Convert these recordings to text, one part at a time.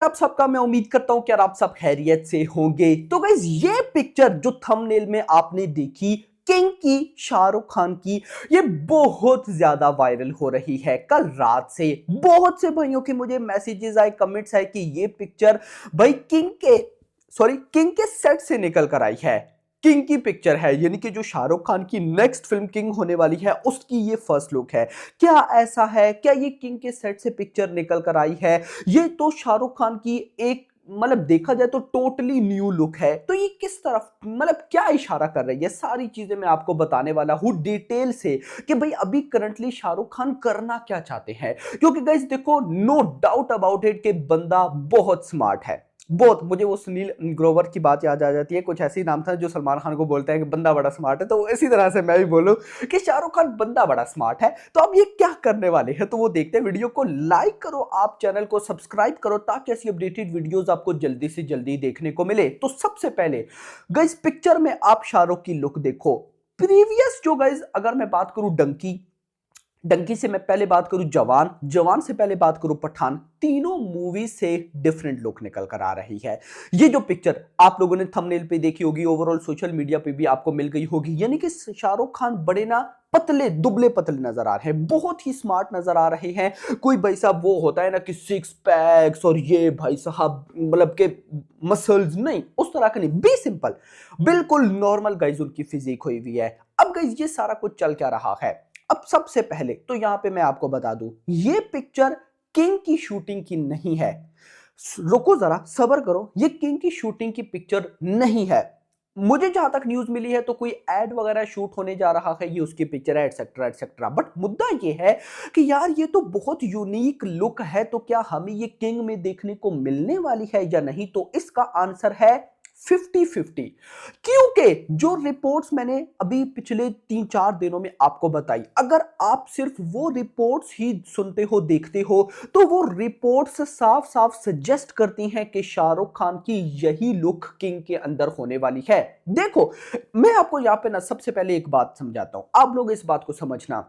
आप सबका मैं उम्मीद करता हूं कि यार आप सब खैरियत से होंगे। तो गाइस ये पिक्चर जो थंबनेल में आपने देखी किंग की, शाहरुख खान की, ये बहुत ज्यादा वायरल हो रही है। कल रात से बहुत से भाइयों के मुझे मैसेजेस आए, कमेंट्स आए कि ये पिक्चर भाई किंग के सेट से निकल कर आई है। किंग की पिक्चर है, यानी कि जो शाहरुख खान की नेक्स्ट फिल्म किंग होने वाली है उसकी ये फर्स्ट लुक है। क्या ऐसा है? क्या ये किंग के सेट से पिक्चर निकल कर आई है? ये तो शाहरुख खान की एक मतलब देखा जाए तो टोटली न्यू लुक है। तो ये किस तरफ मतलब क्या इशारा कर रही है, सारी चीजें मैं आपको बताने वाला हूं डिटेल से कि भाई अभी करंटली शाहरुख खान करना क्या चाहते हैं। क्योंकि गाइस देखो, नो डाउट अबाउट इट कि बंदा बहुत स्मार्ट है। बहुत, मुझे वो सुनील ग्रोवर की बात याद आ जाती है, कुछ ऐसी नाम था जो सलमान खान को बोलता है कि बंदा बड़ा स्मार्ट है, तो इसी तरह से मैं भी बोलूं कि शाहरुख खान बंदा बड़ा स्मार्ट है। तो अब ये क्या करने वाले हैं, तो वो देखते हैं। वीडियो को लाइक करो, आप चैनल को सब्सक्राइब करो ताकि ऐसी अपडेटेड वीडियोस आपको जल्दी से जल्दी देखने को मिले। तो सबसे पहले गाइस पिक्चर में आप शाहरुख की लुक देखो। प्रीवियस जो गाइस अगर मैं बात करूं डंकी डंकी से मैं पहले बात करूं जवान, जवान से पहले बात करूं पठान, तीनों मूवी से डिफरेंट लुक निकल कर आ रही है। ये जो पिक्चर आप लोगों ने थंबनेल पे देखी होगी, ओवरऑल सोशल मीडिया पे भी आपको मिल गई होगी, यानी कि शाहरुख खान बड़े ना पतले दुबले पतले नजर आ रहे हैं, बहुत ही स्मार्ट नजर आ रहे हैं। कोई भाई साहब वो होता है ना कि सिक्स पैक्स और ये भाई साहब मतलब के मसल्स, नहीं उस तरह का नहीं, बी सिंपल, बिल्कुल नॉर्मल गाइज उनकी फिजिक हुई हुई है। अब गाइज ये सारा कुछ चल क्या रहा है। अब सबसे पहले तो यहां पे मैं आपको बता दूं, ये पिक्चर किंग की शूटिंग की नहीं है। रुको जरा, सब्र करो, ये किंग की शूटिंग की पिक्चर नहीं है। मुझे जहां तक न्यूज मिली है तो कोई एड वगैरह शूट होने जा रहा है, ये उसकी पिक्चर है एटसेट्रा एटसेट्रा। बट मुद्दा ये है कि यार ये तो बहुत यूनिक लुक है, तो क्या हमें ये किंग में देखने को मिलने वाली है या नहीं? तो इसका आंसर है 50-50। क्योंकि जो रिपोर्ट्स मैंने अभी पिछले 3-4 दिनों में आपको बताई, अगर आप सिर्फ वो रिपोर्ट्स ही सुनते हो देखते हो तो वो रिपोर्ट्स साफ साफ सजेस्ट करती हैं कि शाहरुख खान की यही लुक किंग के अंदर होने वाली है। देखो, मैं आपको यहां पे ना सबसे पहले एक बात समझाता हूं, आप लोग इस बात को समझना।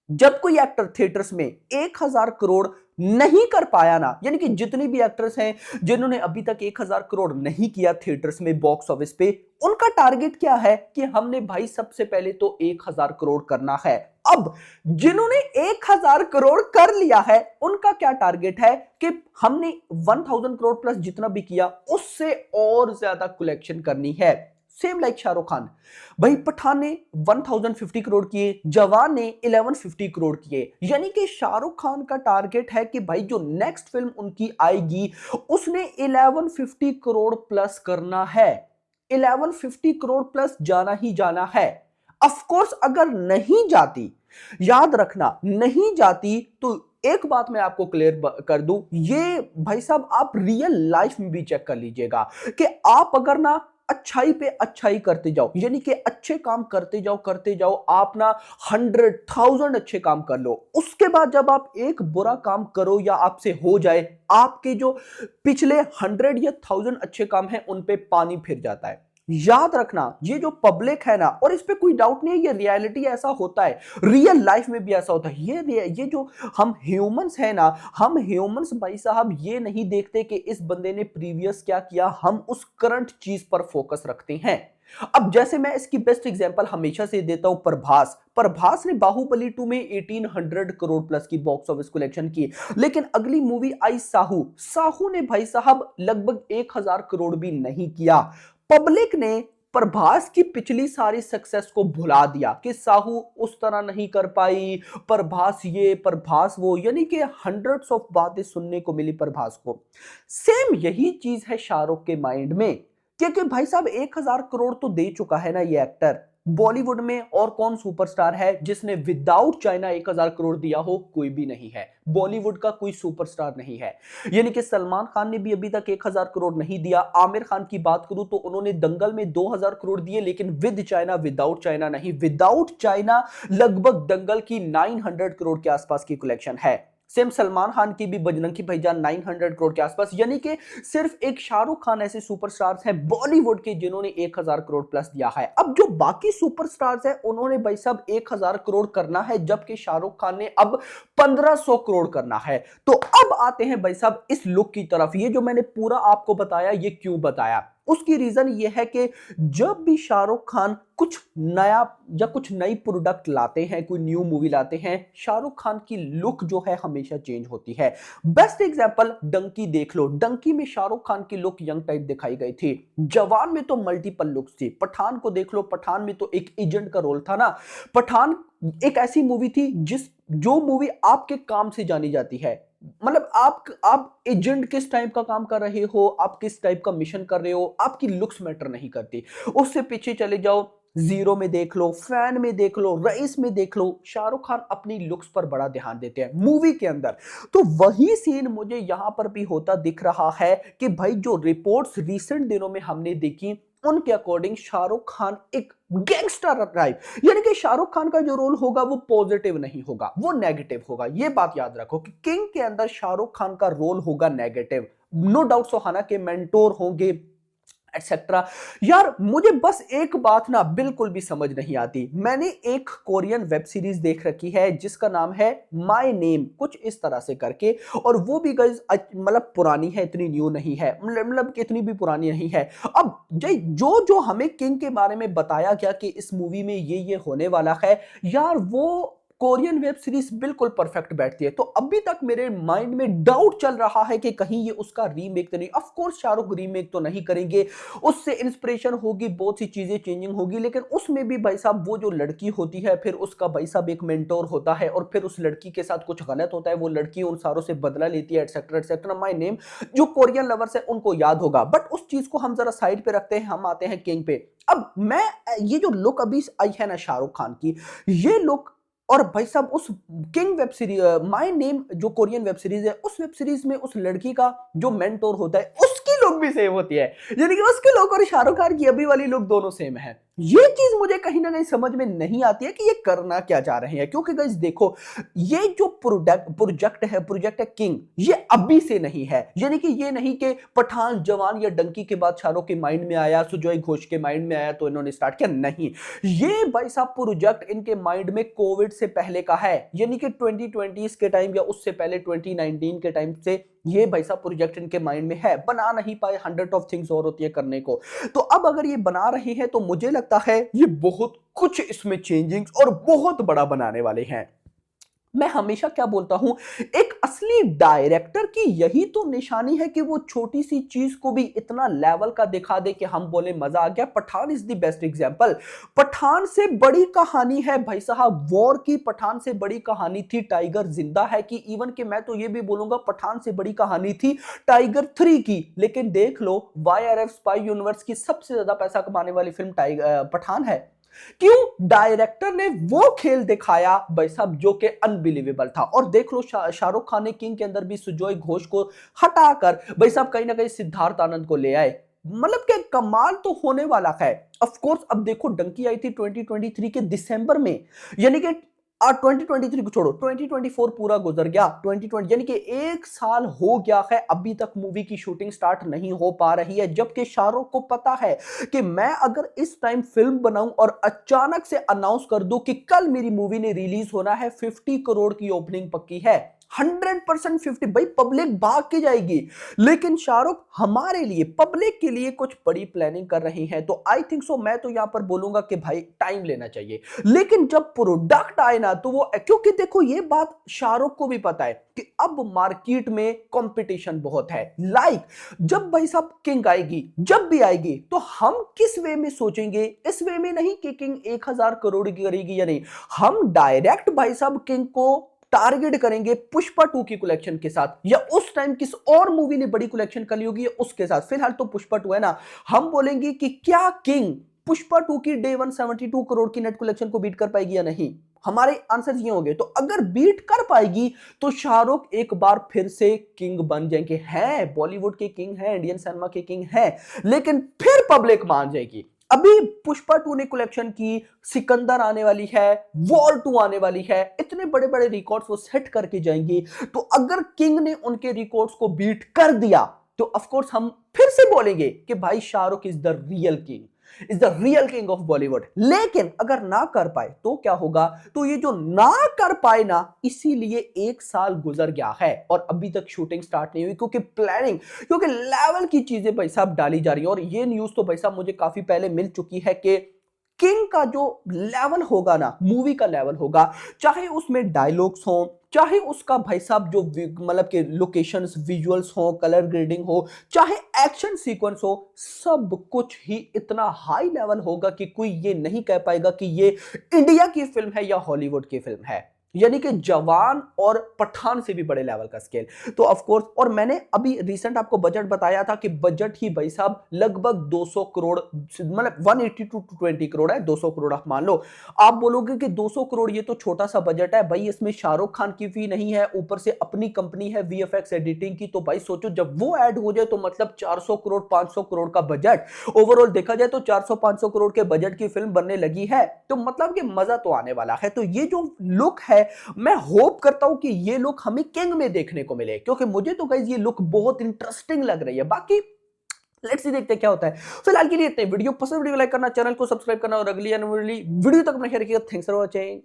जब कोई एक्टर थिएटर्स में 1,000 करोड़ नहीं कर पाया ना, यानी कि जितनी भी एक्टर्स हैं जिन्होंने अभी तक 1,000 करोड़ नहीं किया थिएटर्स में बॉक्स ऑफिस पे, उनका टारगेट क्या है कि हमने भाई सबसे पहले तो 1,000 करोड़ करना है। अब जिन्होंने 1,000 करोड़ कर लिया है उनका क्या टारगेट है कि हमने 1,000 करोड़ प्लस जितना भी किया उससे और ज्यादा कलेक्शन करनी है। सेम लाइक शाहरुख खान, भाई पठान ने 1,050 करोड़ किए, जवान ने 1,150 करोड़ किए, यानी कि शाहरुख खान का टारगेट है कि भाई जो नेक्स्ट फिल्म उनकी आएगी उसने 1,150 करोड़ प्लस करना है। 1,150 करोड़ प्लस जाना ही जाना है। ऑफ कोर्स अगर नहीं जाती, याद रखना, नहीं जाती तो एक बात मैं आपको क्लियर कर दूं, ये भाई साहब आप रियल लाइफ में भी चेक कर लीजिएगा कि आप अगर ना अच्छाई पे अच्छाई करते जाओ, यानी कि अच्छे काम करते जाओ, आप ना 100,000 अच्छे काम कर लो, उसके बाद जब आप एक बुरा काम करो या आपसे हो जाए, आपके जो पिछले 100 या 1000 अच्छे काम हैं उन पे पानी फिर जाता है। याद रखना, ये जो पब्लिक है ना, और इस पे कोई डाउट नहीं है, ये रियलिटी ऐसा होता है, रियल लाइफ में भी ऐसा होता है। ये जो हम ह्यूमंस है ना, हम ह्यूमंस भाई साहब ये नहीं देखते कि इस बंदे ने प्रीवियस क्या किया, हम उस करंट चीज पर फोकस रखते हैं। अब जैसे मैं इसकी बेस्ट एग्जांपल हमेशा से देता हूं, प्रभास। प्रभास ने बाहुबली 2 में 1,800 करोड़ प्लस की बॉक्स ऑफिस कलेक्शन की, लेकिन अगली मूवी आई साहू, साहू ने भाई साहब लगभग 1,000 करोड़ भी नहीं किया। पब्लिक ने प्रभास की पिछली सारी सक्सेस को भुला दिया कि साहू उस तरह नहीं कर पाई, प्रभास ये प्रभास वो, यानी कि हंड्रेड्स ऑफ बातें सुनने को मिली प्रभास को। सेम यही चीज है शाहरुख के माइंड में, क्योंकि भाई साहब 1,000 करोड़ तो दे चुका है ना ये एक्टर। बॉलीवुड में और कौन सुपरस्टार है जिसने विदाउट चाइना 1,000 करोड़ दिया हो? कोई भी नहीं है, बॉलीवुड का कोई सुपरस्टार नहीं है। यानी कि सलमान खान ने भी अभी तक 1,000 करोड़ नहीं दिया। आमिर खान की बात करूं तो उन्होंने दंगल में 2,000 करोड़ दिए, लेकिन विद चाइना, विदाउट चाइना नहीं। विदाउट चाइना लगभग दंगल की 900 करोड़ के आसपास की कलेक्शन है। सेम सलमान खान की भी बजरंगी भाईजान 900 करोड़ के आसपास, यानी कि सिर्फ एक शाहरुख खान ऐसे सुपरस्टार्स हैं बॉलीवुड के जिन्होंने 1000 करोड़ प्लस दिया है। अब जो बाकी सुपरस्टार्स हैं उन्होंने भाई साहब 1000 करोड़ करना है, जबकि शाहरुख खान ने अब 1500 करोड़ करना है। तो अब आते हैं भाई साहब इस लुक की तरफ। ये जो मैंने पूरा आपको बताया, ये क्यों बताया, उसकी रीजन ये है कि जब भी शाहरुख खान कुछ नया या कुछ नई प्रोडक्ट लाते हैं, कोई न्यू मूवी लाते हैं, शाहरुख खान की लुक जो है हमेशा चेंज होती है। बेस्ट एग्जांपल डंकी देख लो। डंकी में शाहरुख खान की लुक यंग टाइप दिखाई गई थी, जवान में तो मल्टीपल लुक्स थी। पठान को देख लो, पठान में तो एक एजेंट का रोल था ना। पठान एक ऐसी मूवी थी जो मूवी आपके काम से जानी जाती है। मतलब आप एजेंट किस टाइप का काम कर रहे हो, आप किस टाइप का मिशन कर रहे हो, आपकी लुक्स मैटर नहीं करती। उससे पीछे चले जाओ, जीरो में देख लो, फैन में देख लो, रईस में देख लो, शाहरुख खान अपनी लुक्स पर बड़ा ध्यान देते हैं मूवी के अंदर। तो वही सीन मुझे यहां पर भी होता दिख रहा है कि भाई जो रिपोर्ट्स रिसेंट दिनों में हमने देखी, उनके अकॉर्डिंग शाहरुख खान एक गैंगस्टर टाइप, यानी कि शाहरुख खान का जो रोल होगा वो पॉजिटिव नहीं होगा, वो नेगेटिव होगा। ये बात याद रखो कि किंग के अंदर शाहरुख खान का रोल होगा नेगेटिव। नो डाउट सोहाना के मेंटोर होंगे एटसेट्रा। यार मुझे बस एक बात ना बिल्कुल भी समझ नहीं आती। मैंने एक कोरियन वेब सीरीज देख रखी है जिसका नाम है माय नेम, कुछ इस तरह से करके, और वो भी गाइस मतलब पुरानी है, इतनी न्यू नहीं है, मतलब इतनी भी पुरानी नहीं है। अब जो जो हमें किंग के बारे में बताया गया कि इस मूवी में ये होने वाला है, यार वो कोरियन वेब सीरीज बिल्कुल परफेक्ट बैठती है। तो अभी तक मेरे माइंड में डाउट चल रहा है कि कहीं ये उसका रीमेक तो नहीं। ऑफ कोर्स शाहरुख रीमेक तो नहीं करेंगे, उससे इंस्पिरेशन होगी, बहुत सी चीजें चेंजिंग होगी, लेकिन उसमें भी भाई साहब वो जो लड़की होती है, फिर उसका भाई साहब एक मेंटोर होता है, और फिर उस लड़की के साथ कुछ गलत होता है, वो लड़की उन सारों से बदला लेती है, एटसेट्रा एटसेट्रा। माय नेम जो कोरियन लवर्स है उनको याद होगा, बट उस चीज को हम जरा साइड पे रखते हैं, हम आते हैं किंग पे। अब मैं ये जो लुक अभी आई है ना शाहरुख खान की, ये लुक और भाई साहब उस king web series my name जो कोरियन वेब सीरीज है, उस वेब सीरीज में उस लड़की का जो मेंटोर होता है उसकी लुक भी सेम होती है, यानी कि उसकी लुक और शाहरुख खान की अभी वाली लुक दोनों सेम है। ये चीज मुझे कहीं ना कहीं समझ में नहीं आती है कि ये करना क्या चाह रहे हैं, क्योंकि गाइस देखो, ये जो प्रोजेक्ट है किंग, ये अभी से नहीं है। यानी कि ये नहीं कि पठान, जवान या डंकी के बाद शाहरुख के माइंड में आया, सुजॉय घोष के माइंड में आया तो इन्होंने स्टार्ट किया, नहीं। ये भाई साहब प्रोजेक्ट इनके माइंड में कोविड से पहले का है, यानी कि 2020 के टाइम या उससे पहले 2019 के टाइम से ये भाई साहब प्रोजेक्ट इनके माइंड में है। बना नहीं पाए, 100 ऑफ थिंग्स और होती है करने को। तो अब अगर ये बना रहे हैं तो मुझे लगता है ये बहुत कुछ इसमें चेंजिंग और बहुत बड़ा बनाने वाले हैं। मैं हमेशा क्या बोलता हूं, एक असली डायरेक्टर की यही तो निशानी है कि वो छोटी सी चीज को भी इतना लेवल का दिखा दे कि हम बोले मजा आ गया। Pathaan is the best example. Pathaan से बड़ी कहानी है भाई साहब वॉर की, पठान से बड़ी कहानी थी टाइगर जिंदा है की, इवन कि मैं तो ये भी बोलूंगा पठान से बड़ी कहानी थी टाइगर 3 की। लेकिन देख लो, YRF स्पाई यूनिवर्स की सबसे ज्यादा पैसा कमाने वाली फिल्म पठान है। क्यों? डायरेक्टर ने वो खेल दिखाया भाई साहब जो कि अनबिलीवेबल था। और देख लो शाहरुख खान ने किंग के अंदर भी सुजॉय घोष को हटाकर भाई साहब कहीं ना कहीं सिद्धार्थ आनंद को ले आए। मतलब कि कमाल तो होने वाला है। ऑफ कोर्स अब देखो, डंकी आई थी 2023 के दिसंबर में, यानी कि 2023 को छोड़ो, 2024 पूरा गुजर गया, 2020 यानी कि एक साल हो गया है, अभी तक मूवी की शूटिंग स्टार्ट नहीं हो पा रही है। जबकि शाहरुख को पता है कि मैं अगर इस टाइम फिल्म बनाऊं और अचानक से अनाउंस कर दूं कि कल मेरी मूवी ने रिलीज होना है, 50 करोड़ की ओपनिंग पक्की है, 100% 50, भाई पब्लिक भाग के जाएगी। लेकिन शाहरुख हमारे लिए, पब्लिक के लिए कुछ बड़ी प्लानिंग कर रहे हैं। तो आई थिंक सो, मैं तो यहां पर बोलूंगा कि भाई टाइम लेना चाहिए। लेकिन जब प्रोडक्ट आए ना तो वो, क्योंकि देखो ये बात शाहरुख को भी पता है कि अब मार्केट में कंपटीशन बहुत है। जब भाई साहब किंग आएगी, जब भी आएगी, तो हम किस वे में सोचेंगे, इस वे में नहीं कि किंग 1000 करोड़ की करेगी या नहीं। हम डायरेक्ट भाई साहब किंग को टारगेट करेंगे पुष्पा 2 की कलेक्शन के साथ, या उस टाइम किस और मूवी ने बड़ी कलेक्शन कर ली होगी उसके साथ। फिलहाल तो पुष्पा 2 है ना। हम बोलेंगे कि क्या किंग पुष्पा 2 की डे 172 करोड़ की नेट कलेक्शन को बीट कर पाएगी या नहीं। हमारे आंसर ये होंगे। तो अगर बीट कर पाएगी तो शाहरुख एक बार फिर से किंग बन जाएंगे। हैं बॉलीवुड के किंग हैं, इंडियन सिनेमा के किंग हैं, लेकिन फिर पब्लिक मान जाएगी। अभी पुष्पा 2 ने कलेक्शन की, सिकंदर आने वाली है, वॉर 2 आने वाली है, इतने बड़े बड़े रिकॉर्ड्स वो सेट करके जाएंगी। तो अगर किंग ने उनके रिकॉर्ड्स को बीट कर दिया तो ऑफ कोर्स हम फिर से बोलेंगे कि भाई Shahrukh is the real king, is the real king of Bollywood. लेकिन अगर ना कर पाए तो क्या होगा? तो ये जो ना कर पाए ना, इसीलिए 1 साल गुजर गया है और अभी तक शूटिंग स्टार्ट नहीं हुई, क्योंकि प्लानिंग, क्योंकि लेवल की चीजें भाई साहब डाली जा रही है। और ये न्यूज तो भाई साहब मुझे काफी पहले मिल चुकी है कि किंग का जो लेवल होगा ना, मूवी का लेवल होगा, चाहे उसमें डायलॉग्स हो, चाहे उसका भाई साहब जो मतलब के लोकेशंस, विजुअल्स हो, कलर ग्रेडिंग हो, चाहे एक्शन सीक्वेंस हो, सब कुछ ही इतना हाई लेवल होगा कि कोई ये नहीं कह पाएगा कि ये इंडिया की फिल्म है या हॉलीवुड की फिल्म है। यानी कि जवान और पठान से भी बड़े लेवल का स्केल। तो ऑफ कोर्स, और मैंने अभी रिसेंट आपको बजट बताया था कि बजट ही भाई साहब लगभग 200 करोड़, मतलब 180 टू 220 करोड़ है, 200 करोड़ आप मान लो। आप बोलोगे कि 200 करोड़ ये तो छोटा सा बजट है भाई, इसमें शाहरुख खान की फी नहीं है, ऊपर से अपनी कंपनी है वीएफएक्स एडिटिंग की। तो भाई सोचो जब वो ऐड हो जाए तो मतलब 400 करोड़ 500 करोड़ का बजट, ओवरऑल देखा जाए तो 400-500 करोड़ के बजट की फिल्म बनने लगी है। तो मतलब कि मजा तो आने वाला है। तो ये जो लुक है, मैं होप करता हूं कि ये लुक हमें किंग में देखने को मिले, क्योंकि मुझे तो गाइस ये लुक बहुत इंटरेस्टिंग लग रही है। बाकी लेट्स सी, देखते हैं क्या होता है। फिलहाल के लिए इतने। वीडियो पसंद, वीडियो लाइक करना, चैनल को सब्सक्राइब करना और अगली आने वाली वीडियो तक अपना ख्याल रखिएगा। Thanks for watching.